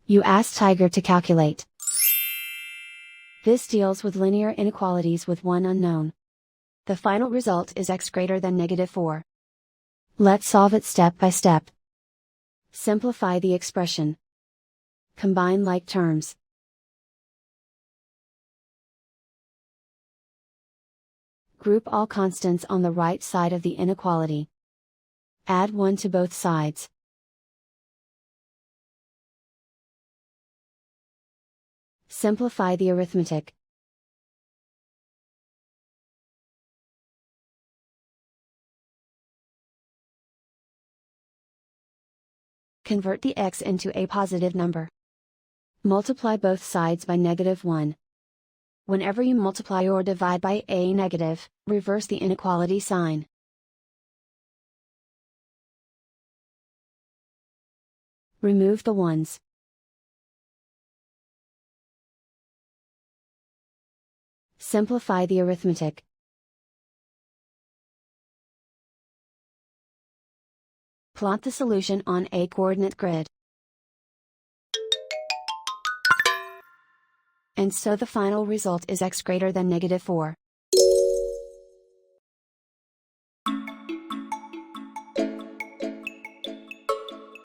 You ask Tiger to calculate. This deals with linear inequalities with one unknown. The final result is x greater than -4. Let's solve it step by step. Simplify the expression. Combine like terms. Group all constants on the right side of the inequality. Add 1 to both sides. Simplify the arithmetic. Convert the x into a positive number. Multiply both sides by -1. Whenever you multiply or divide by a negative, reverse the inequality sign. Remove the ones. Simplify the arithmetic. Plot the solution on a coordinate grid. And so the final result is x greater than -4.